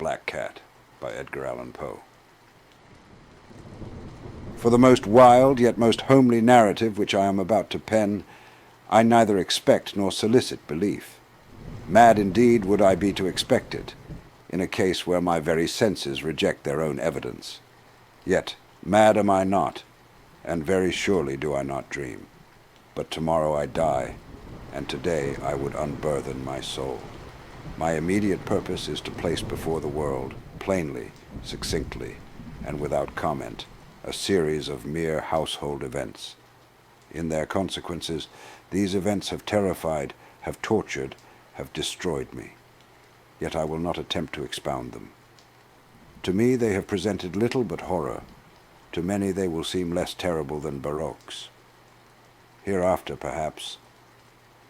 Black Cat by Edgar Allan Poe. For the most wild yet most homely narrative which I am about to pen, I neither expect nor solicit belief. Mad indeed would I be to expect it, in a case where my very senses reject their own evidence. Yet mad am I not, and very surely do I not dream. But tomorrow I die, and today I would unburthen my soul. My immediate purpose is to place before the world, plainly, succinctly, and without comment, a series of mere household events. In their consequences, these events have terrified, have tortured, have destroyed me. Yet I will not attempt to expound them. To me they have presented little but horror. To many they will seem less terrible than baroques. Hereafter, perhaps,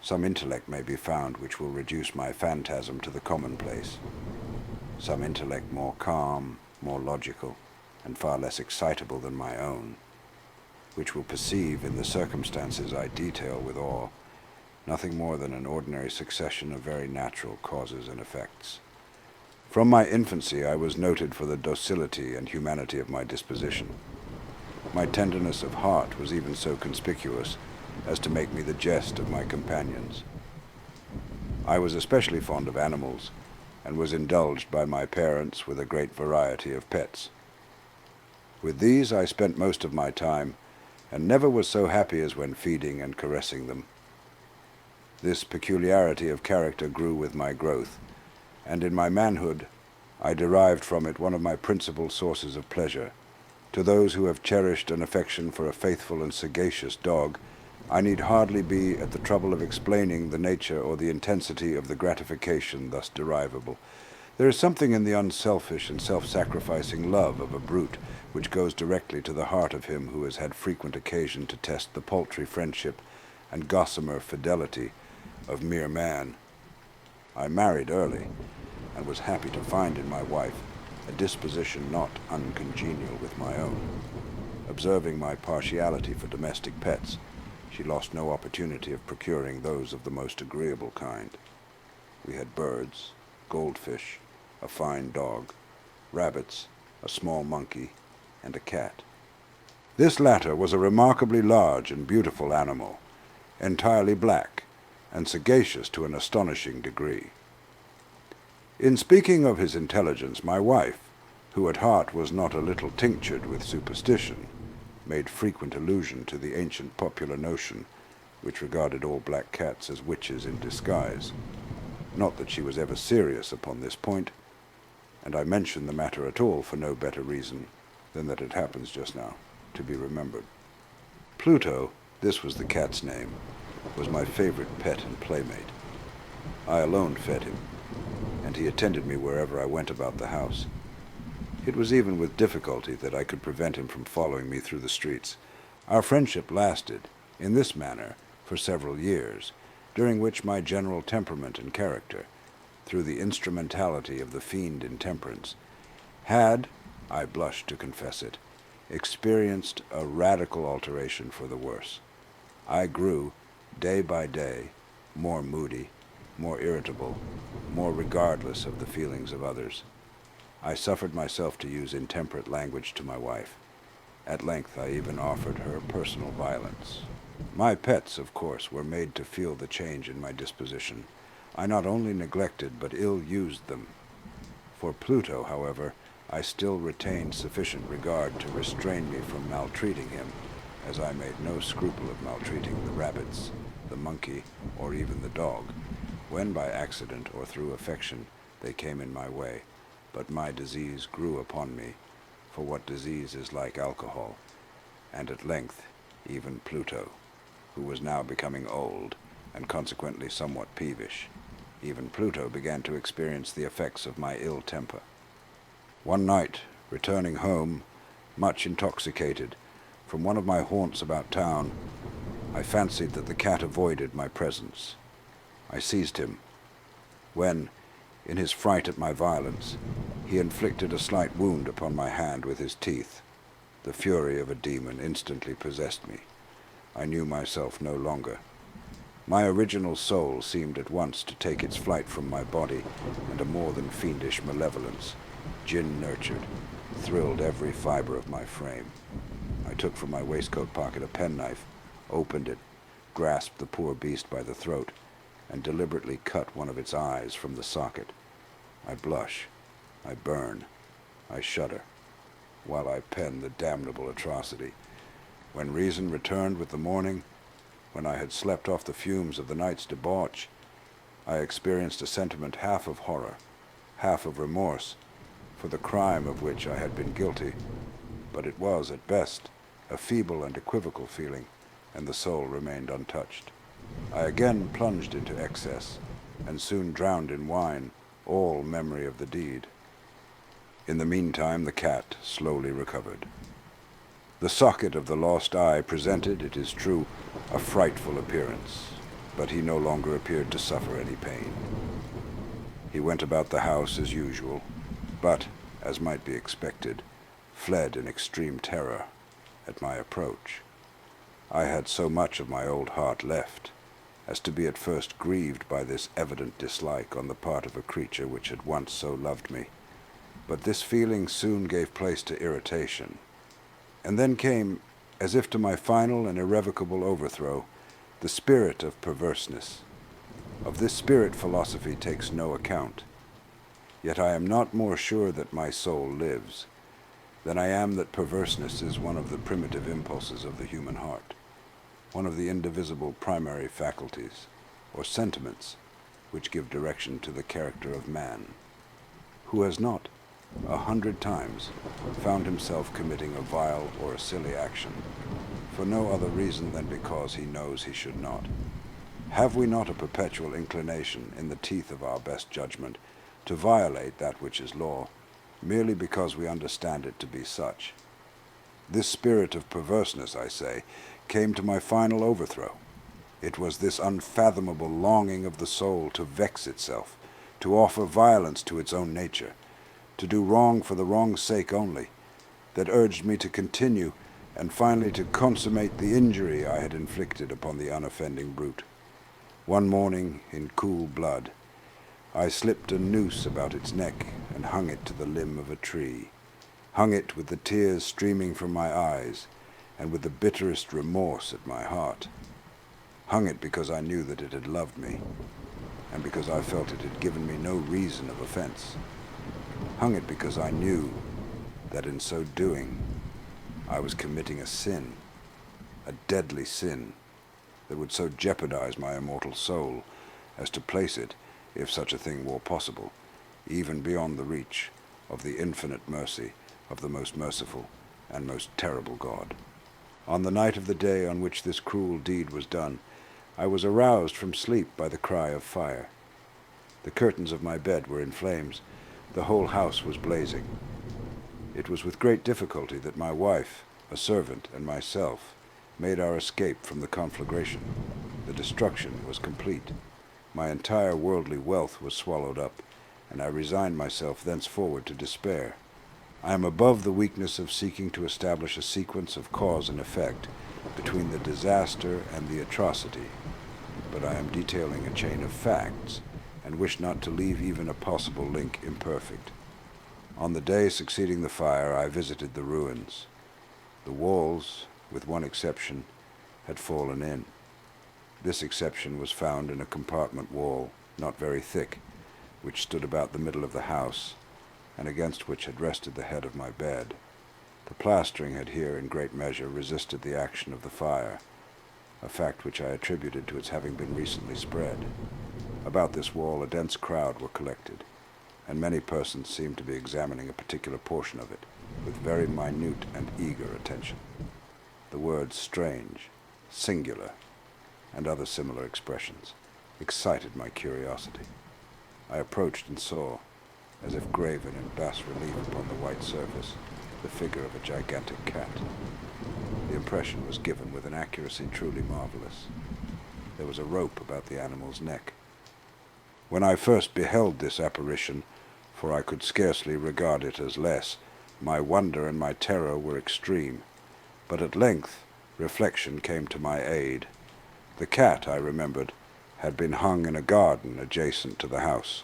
some intellect may be found which will reduce my phantasm to the commonplace. Some intellect more calm, more logical, and far less excitable than my own, which will perceive in the circumstances I detail with awe nothing more than an ordinary succession of very natural causes and effects. From my infancy I was noted for the docility and humanity of my disposition. My tenderness of heart was even so conspicuous as to make me the jest of my companions. I was especially fond of animals, and was indulged by my parents with a great variety of pets. With these I spent most of my time, and never was so happy as when feeding and caressing them. This peculiarity of character grew with my growth, and in my manhood I derived from it one of my principal sources of pleasure. To those who have cherished an affection for a faithful and sagacious dog, I need hardly be at the trouble of explaining the nature or the intensity of the gratification thus derivable. There is something in the unselfish and self-sacrificing love of a brute which goes directly to the heart of him who has had frequent occasion to test the paltry friendship and gossamer fidelity of mere man. I married early, and was happy to find in my wife a disposition not uncongenial with my own. Observing my partiality for domestic pets, she lost no opportunity of procuring those of the most agreeable kind. We had birds, goldfish, a fine dog, rabbits, a small monkey, and a cat. This latter was a remarkably large and beautiful animal, entirely black, and sagacious to an astonishing degree. In speaking of his intelligence, my wife, who at heart was not a little tinctured with superstition, made frequent allusion to the ancient popular notion which regarded all black cats as witches in disguise. Not that she was ever serious upon this point, and I mention the matter at all for no better reason than that it happens just now to be remembered. Pluto, this was the cat's name, was my favorite pet and playmate. I alone fed him, and he attended me wherever I went about the house. It was even with difficulty that I could prevent him from following me through the streets. Our friendship lasted, in this manner, for several years, during which my general temperament and character, through the instrumentality of the fiend intemperance, had, I blush to confess it, experienced a radical alteration for the worse. I grew, day by day, more moody, more irritable, more regardless of the feelings of others. I suffered myself to use intemperate language to my wife. At length I even offered her personal violence. My pets, of course, were made to feel the change in my disposition. I not only neglected but ill-used them. For Pluto, however, I still retained sufficient regard to restrain me from maltreating him, as I made no scruple of maltreating the rabbits, the monkey, or even the dog, when by accident or through affection they came in my way. But my disease grew upon me, for what disease is like alcohol, and at length even Pluto, who was now becoming old, and consequently somewhat peevish, even Pluto began to experience the effects of my ill temper. One night, returning home, much intoxicated, from one of my haunts about town, I fancied that the cat avoided my presence. I seized him, when, in his fright at my violence, he inflicted a slight wound upon my hand with his teeth. The fury of a demon instantly possessed me. I knew myself no longer. My original soul seemed at once to take its flight from my body, and a more than fiendish malevolence, gin-nurtured, thrilled every fiber of my frame. I took from my waistcoat pocket a penknife, opened it, grasped the poor beast by the throat, and deliberately cut one of its eyes from the socket. I blush, I burn, I shudder, while I pen the damnable atrocity. When reason returned with the morning, when I had slept off the fumes of the night's debauch, I experienced a sentiment half of horror, half of remorse, for the crime of which I had been guilty, but it was, at best, a feeble and equivocal feeling, and the soul remained untouched. I again plunged into excess, and soon drowned in wine all memory of the deed. In the meantime, the cat slowly recovered. The socket of the lost eye presented, it is true, a frightful appearance, but he no longer appeared to suffer any pain. He went about the house as usual, but, as might be expected, fled in extreme terror at my approach. I had so much of my old heart left as to be at first grieved by this evident dislike on the part of a creature which had once so loved me, but this feeling soon gave place to irritation. And then came, as if to my final and irrevocable overthrow, the spirit of perverseness. Of this spirit philosophy takes no account. Yet I am not more sure that my soul lives than I am that perverseness is one of the primitive impulses of the human heart, one of the indivisible primary faculties, or sentiments, which give direction to the character of man. Who has not, 100 times, found himself committing a vile or a silly action, for no other reason than because he knows he should not? Have we not a perpetual inclination, in the teeth of our best judgment, to violate that which is law, merely because we understand it to be such? This spirit of perverseness, I say, came to my final overthrow. It was this unfathomable longing of the soul to vex itself, to offer violence to its own nature, to do wrong for the wrong's sake only, that urged me to continue and finally to consummate the injury I had inflicted upon the unoffending brute. One morning, in cool blood, I slipped a noose about its neck and hung it to the limb of a tree, hung it with the tears streaming from my eyes and with the bitterest remorse at my heart, hung it because I knew that it had loved me, and because I felt it had given me no reason of offense, hung it because I knew that in so doing I was committing a sin, a deadly sin, that would so jeopardize my immortal soul as to place it, if such a thing were possible, even beyond the reach of the infinite mercy of the most merciful and most terrible God. On the night of the day on which this cruel deed was done, I was aroused from sleep by the cry of fire. The curtains of my bed were in flames. The whole house was blazing. It was with great difficulty that my wife, a servant, and myself made our escape from the conflagration. The destruction was complete. My entire worldly wealth was swallowed up, and I resigned myself thenceforward to despair. I am above the weakness of seeking to establish a sequence of cause and effect between the disaster and the atrocity, but I am detailing a chain of facts, and wish not to leave even a possible link imperfect. On the day succeeding the fire, I visited the ruins. The walls, with one exception, had fallen in. This exception was found in a compartment wall, not very thick, which stood about the middle of the house, and against which had rested the head of my bed. The plastering had here in great measure resisted the action of the fire, a fact which I attributed to its having been recently spread. About this wall a dense crowd were collected, and many persons seemed to be examining a particular portion of it with very minute and eager attention. The words strange, singular, and other similar expressions excited my curiosity. I approached and saw, as if graven in bas relief upon the white surface, the figure of a gigantic cat. The impression was given with an accuracy truly marvelous. There was a rope about the animal's neck. When I first beheld this apparition, for I could scarcely regard it as less, my wonder and my terror were extreme, but at length reflection came to my aid. The cat, I remembered, had been hung in a garden adjacent to the house.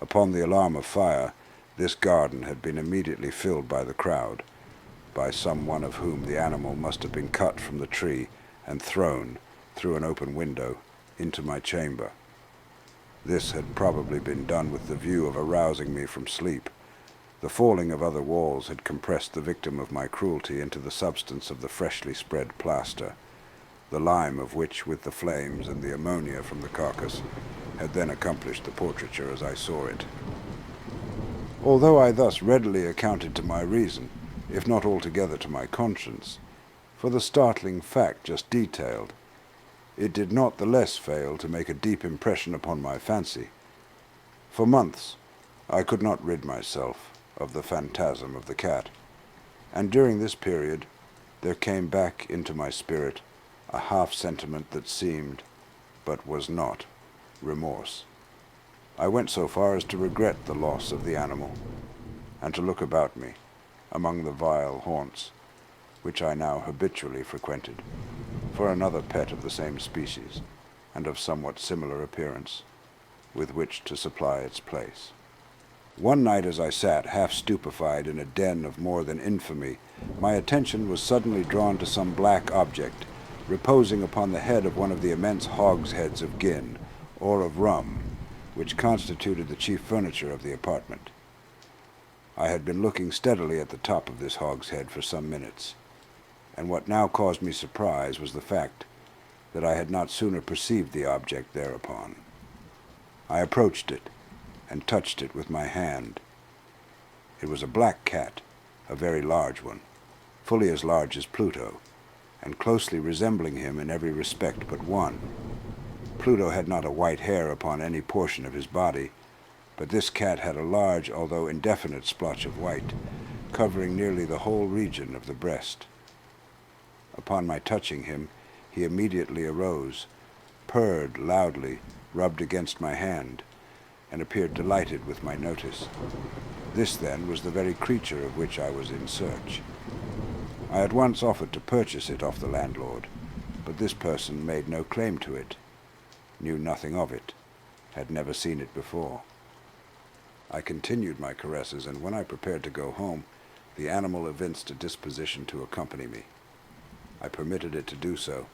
Upon the alarm of fire, this garden had been immediately filled by the crowd, by some one of whom the animal must have been cut from the tree and thrown, through an open window, into my chamber. This had probably been done with the view of arousing me from sleep. The falling of other walls had compressed the victim of my cruelty into the substance of the freshly spread plaster, the lime of which, with the flames and the ammonia from the carcass, had then accomplished the portraiture as I saw it. Although I thus readily accounted to my reason, if not altogether to my conscience, for the startling fact just detailed, it did not the less fail to make a deep impression upon my fancy. For months I could not rid myself of the phantasm of the cat, and during this period there came back into my spirit a half-sentiment that seemed, but was not, remorse. I went so far as to regret the loss of the animal, and to look about me, among the vile haunts, which I now habitually frequented, for another pet of the same species, and of somewhat similar appearance, with which to supply its place. One night as I sat, half stupefied in a den of more than infamy, my attention was suddenly drawn to some black object, reposing upon the head of one of the immense hogsheads of gin, or of rum, which constituted the chief furniture of the apartment. I had been looking steadily at the top of this hogshead for some minutes, and what now caused me surprise was the fact that I had not sooner perceived the object thereupon. I approached it, and touched it with my hand. It was a black cat, a very large one, fully as large as Pluto, and closely resembling him in every respect but one. Pluto had not a white hair upon any portion of his body, but this cat had a large, although indefinite, splotch of white, covering nearly the whole region of the breast. Upon my touching him, he immediately arose, purred loudly, rubbed against my hand, and appeared delighted with my notice. This, then, was the very creature of which I was in search. I at once offered to purchase it off the landlord, but this person made no claim to it, knew nothing of it, had never seen it before. I continued my caresses, and when I prepared to go home, the animal evinced a disposition to accompany me. I permitted it to do so,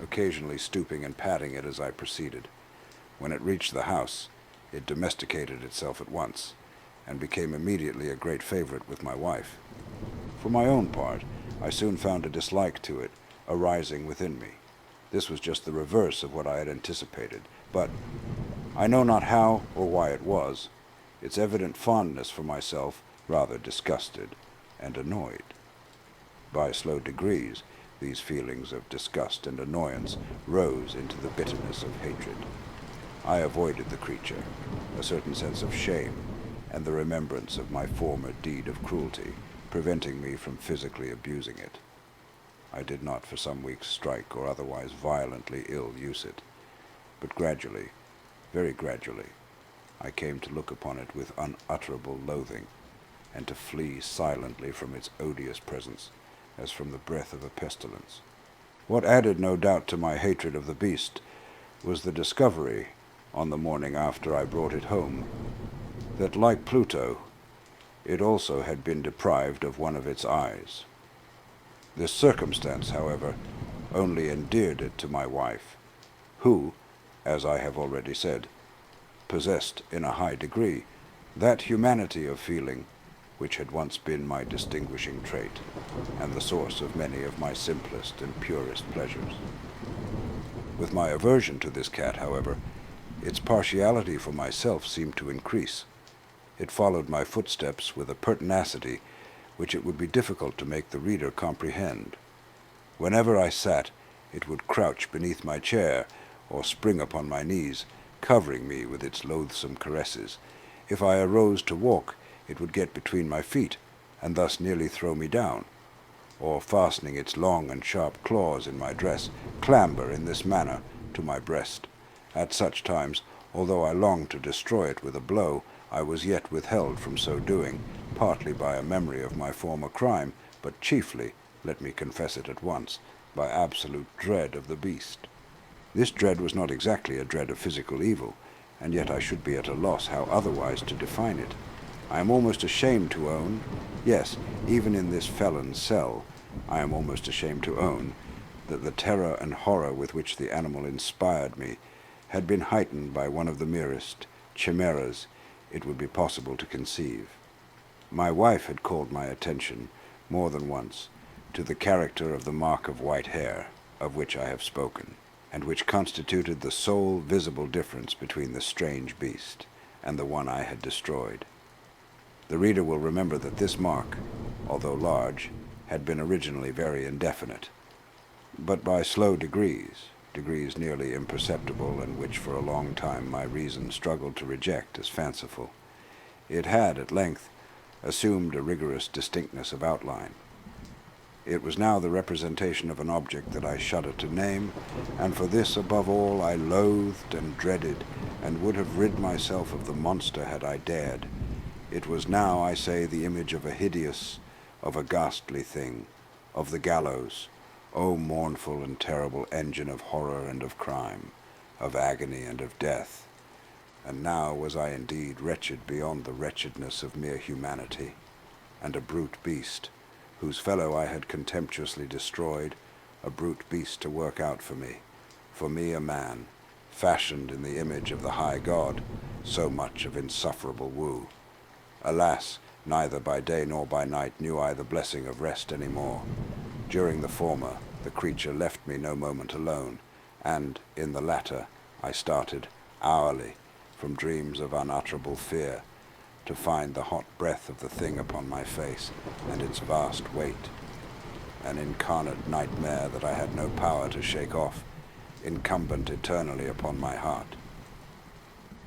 occasionally stooping and patting it as I proceeded. When it reached the house, it domesticated itself at once, and became immediately a great favorite with my wife. For my own part, I soon found a dislike to it arising within me. This was just the reverse of what I had anticipated, but I know not how or why it was. Its evident fondness for myself rather disgusted and annoyed. By slow degrees, these feelings of disgust and annoyance rose into the bitterness of hatred. I avoided the creature, a certain sense of shame, and the remembrance of my former deed of cruelty, preventing me from physically abusing it. I did not for some weeks strike or otherwise violently ill-use it, but gradually, very gradually, I came to look upon it with unutterable loathing, and to flee silently from its odious presence, as from the breath of a pestilence. What added no doubt to my hatred of the beast was the discovery, on the morning after I brought it home, that, like Pluto, it also had been deprived of one of its eyes. This circumstance, however, only endeared it to my wife, who, as I have already said, possessed in a high degree that humanity of feeling which had once been my distinguishing trait, and the source of many of my simplest and purest pleasures. With my aversion to this cat, however, its partiality for myself seemed to increase. It followed my footsteps with a pertinacity which it would be difficult to make the reader comprehend. Whenever I sat, it would crouch beneath my chair, or spring upon my knees, covering me with its loathsome caresses. If I arose to walk, it would get between my feet, and thus nearly throw me down, or, fastening its long and sharp claws in my dress, clamber in this manner to my breast. At such times, although I longed to destroy it with a blow, I was yet withheld from so doing, partly by a memory of my former crime, but chiefly, let me confess it at once, by absolute dread of the beast. This dread was not exactly a dread of physical evil, and yet I should be at a loss how otherwise to define it. I am almost ashamed to own, yes, even in this felon's cell, I am almost ashamed to own, that the terror and horror with which the animal inspired me had been heightened by one of the merest chimeras it would be possible to conceive. My wife had called my attention, more than once, to the character of the mark of white hair, of which I have spoken, and which constituted the sole visible difference between the strange beast and the one I had destroyed. The reader will remember that this mark, although large, had been originally very indefinite, but by slow degrees nearly imperceptible, and which for a long time my reason struggled to reject as fanciful, it had at length assumed a rigorous distinctness of outline. It was now the representation of an object that I shudder to name, and for this above all I loathed and dreaded, and would have rid myself of the monster had I dared. It was now, I say, the image of a hideous, of a ghastly thing, of the gallows, O mournful and terrible engine of horror and of crime, of agony and of death. And now was I indeed wretched beyond the wretchedness of mere humanity, and a brute beast, whose fellow I had contemptuously destroyed, a brute beast to work out for me a man, fashioned in the image of the high God, so much of insufferable woe. Alas, neither by day nor by night knew I the blessing of rest any more. During the former, the creature left me no moment alone, and in the latter I started hourly from dreams of unutterable fear, to find the hot breath of the thing upon my face, and its vast weight, an incarnate nightmare that I had no power to shake off, incumbent eternally upon my heart.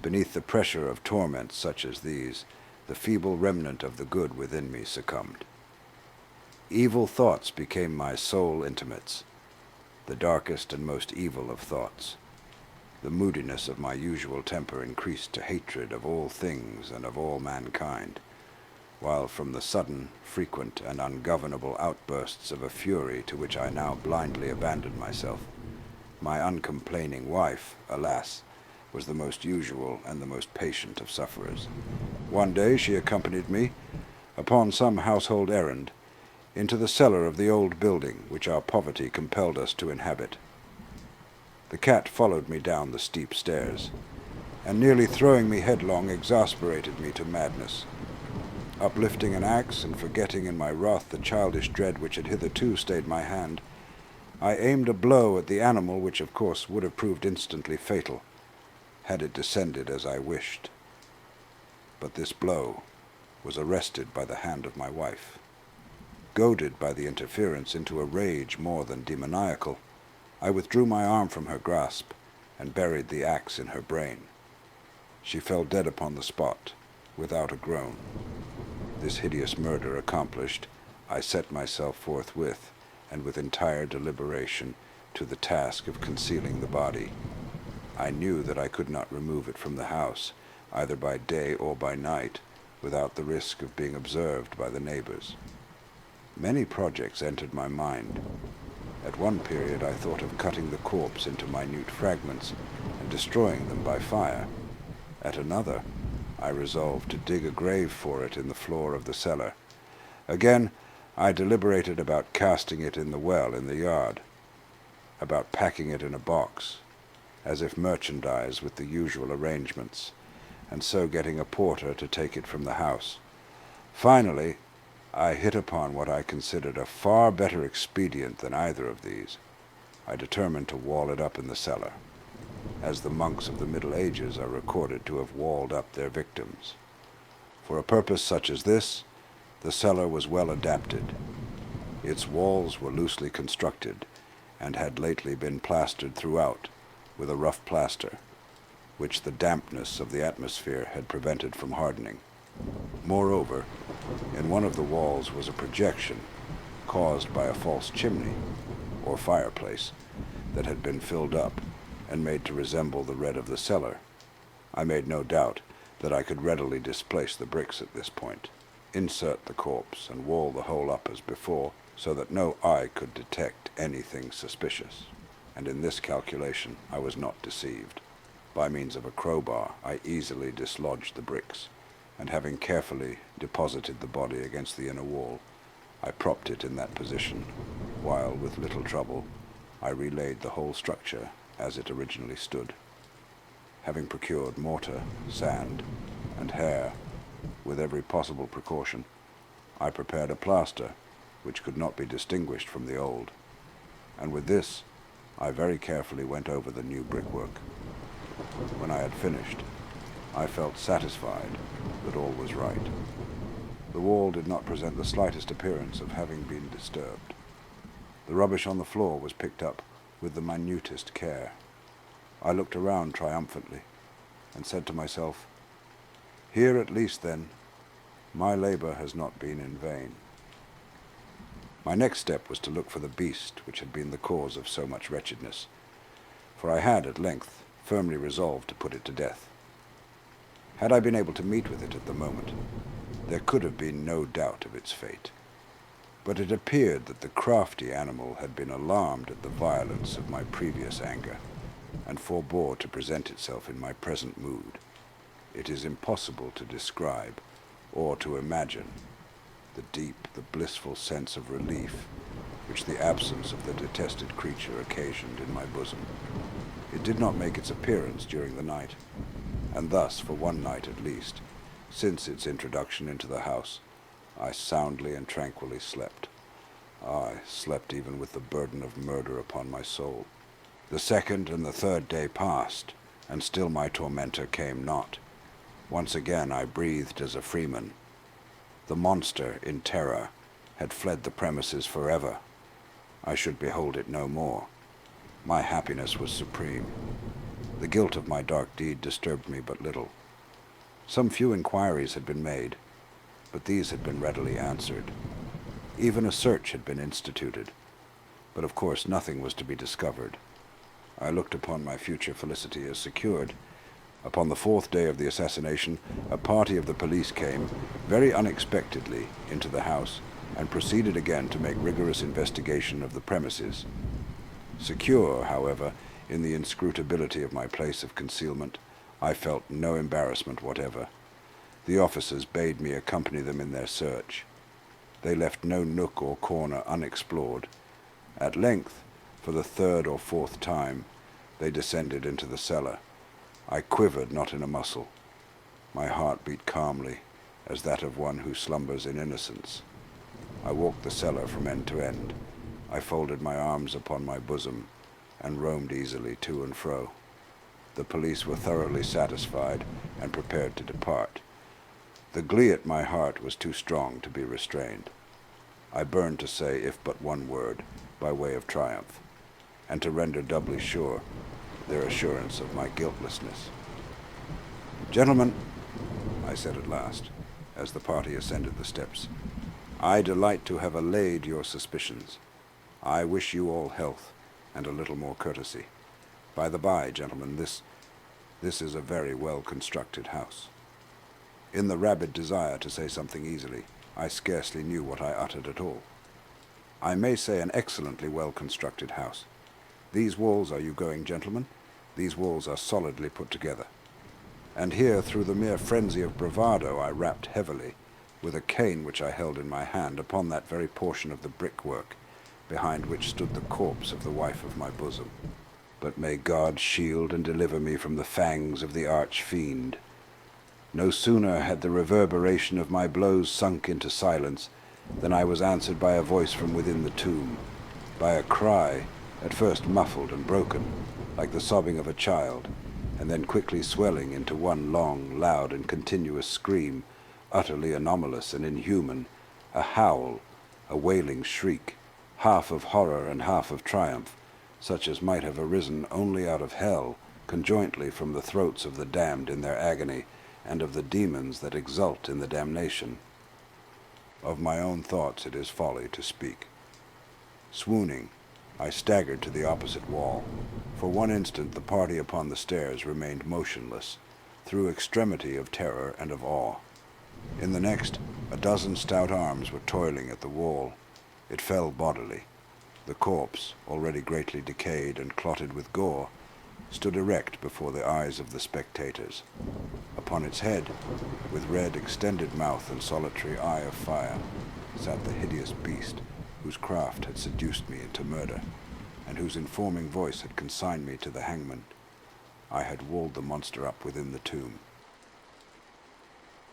Beneath the pressure of torments such as these, the feeble remnant of the good within me succumbed. Evil thoughts became my sole intimates, the darkest and most evil of thoughts. The moodiness of my usual temper increased to hatred of all things and of all mankind, while from the sudden, frequent, and ungovernable outbursts of a fury to which I now blindly abandoned myself, my uncomplaining wife, alas, was the most usual and the most patient of sufferers. One day she accompanied me, upon some household errand, into the cellar of the old building which our poverty compelled us to inhabit. The cat followed me down the steep stairs, and nearly throwing me headlong exasperated me to madness. Uplifting an axe and forgetting in my wrath the childish dread which had hitherto stayed my hand, I aimed a blow at the animal which of course would have proved instantly fatal, had it descended as I wished. But this blow was arrested by the hand of my wife. Goaded by the interference into a rage more than demoniacal, I withdrew my arm from her grasp and buried the axe in her brain. She fell dead upon the spot, without a groan. This hideous murder accomplished, I set myself forthwith, and with entire deliberation, to the task of concealing the body. I knew that I could not remove it from the house, either by day or by night, without the risk of being observed by the neighbors. Many projects entered my mind. At one period I thought of cutting the corpse into minute fragments and destroying them by fire. At another, I resolved to dig a grave for it in the floor of the cellar. Again, I deliberated about casting it in the well in the yard, about packing it in a box, as if merchandise with the usual arrangements, and so getting a porter to take it from the house. Finally, I hit upon what I considered a far better expedient than either of these. I determined to wall it up in the cellar, as the monks of the Middle Ages are recorded to have walled up their victims. For a purpose such as this, the cellar was well adapted. Its walls were loosely constructed, and had lately been plastered throughout with a rough plaster, which the dampness of the atmosphere had prevented from hardening. Moreover, in one of the walls was a projection caused by a false chimney, or fireplace, that had been filled up and made to resemble the red of the cellar. I made no doubt that I could readily displace the bricks at this point, insert the corpse, and wall the whole up as before, so that no eye could detect anything suspicious. and in this calculation I was not deceived. By means of a crowbar, I easily dislodged the bricks, and having carefully deposited the body against the inner wall, I propped it in that position, while, with little trouble, I relaid the whole structure as it originally stood. Having procured mortar, sand, and hair, with every possible precaution, I prepared a plaster which could not be distinguished from the old, and with this I very carefully went over the new brickwork. When I had finished, I felt satisfied that all was right. The wall did not present the slightest appearance of having been disturbed. The rubbish on the floor was picked up with the minutest care. I looked around triumphantly and said to myself, "Here at least, then, my labor has not been in vain." My next step was to look for the beast which had been the cause of so much wretchedness, for I had at length firmly resolved to put it to death. Had I been able to meet with it at the moment, there could have been no doubt of its fate. But it appeared that the crafty animal had been alarmed at the violence of my previous anger, and forbore to present itself in my present mood. It is impossible to describe, or to imagine, the deep, the blissful sense of relief which the absence of the detested creature occasioned in my bosom. It did not make its appearance during the night, and thus, for one night at least, since its introduction into the house, I soundly and tranquilly slept. I slept even with the burden of murder upon my soul. The second and the third day passed, and still my tormentor came not. Once again I breathed as a freeman. The monster, in terror, had fled the premises forever. I should behold it no more. My happiness was supreme. The guilt of my dark deed disturbed me but little. Some few inquiries had been made, but these had been readily answered. Even a search had been instituted, but of course nothing was to be discovered. I looked upon my future felicity as secured. Upon the fourth day of the assassination, a party of the police came, very unexpectedly, into the house, and proceeded again to make rigorous investigation of the premises. Secure, however, in the inscrutability of my place of concealment, I felt no embarrassment whatever. The officers bade me accompany them in their search. They left no nook or corner unexplored. At length, for the third or fourth time, they descended into the cellar. I quivered not in a muscle. My heart beat calmly, as that of one who slumbers in innocence. I walked the cellar from end to end. I folded my arms upon my bosom, and roamed easily to and fro. The police were thoroughly satisfied, and prepared to depart. The glee at my heart was too strong to be restrained. I burned to say, if but one word, by way of triumph, and to render doubly sure their assurance of my guiltlessness. "Gentlemen," I said at last, as the party ascended the steps, "I delight to have allayed your suspicions. I wish you all health, and a little more courtesy. By the by, gentlemen, this is a very well-constructed house." In the rabid desire to say something easily, I scarcely knew what I uttered at all. "I may say an excellently well-constructed house. These walls, are you going, gentlemen? These walls are solidly put together." And here, through the mere frenzy of bravado, I rapped heavily, with a cane which I held in my hand, upon that very portion of the brickwork, behind which stood the corpse of the wife of my bosom. But may God shield and deliver me from the fangs of the arch-fiend. No sooner had the reverberation of my blows sunk into silence than I was answered by a voice from within the tomb, by a cry, at first muffled and broken, like the sobbing of a child, and then quickly swelling into one long, loud, and continuous scream, utterly anomalous and inhuman, a howl, a wailing shriek, half of horror and half of triumph, such as might have arisen only out of hell, conjointly from the throats of the damned in their agony, and of the demons that exult in the damnation. Of my own thoughts it is folly to speak. Swooning, I staggered to the opposite wall. For one instant the party upon the stairs remained motionless, through extremity of terror and of awe. In the next, a dozen stout arms were toiling at the wall. It fell bodily. The corpse, already greatly decayed and clotted with gore, stood erect before the eyes of the spectators. Upon its head, with red extended mouth and solitary eye of fire, sat the hideous beast whose craft had seduced me into murder, and whose informing voice had consigned me to the hangman. I had walled the monster up within the tomb,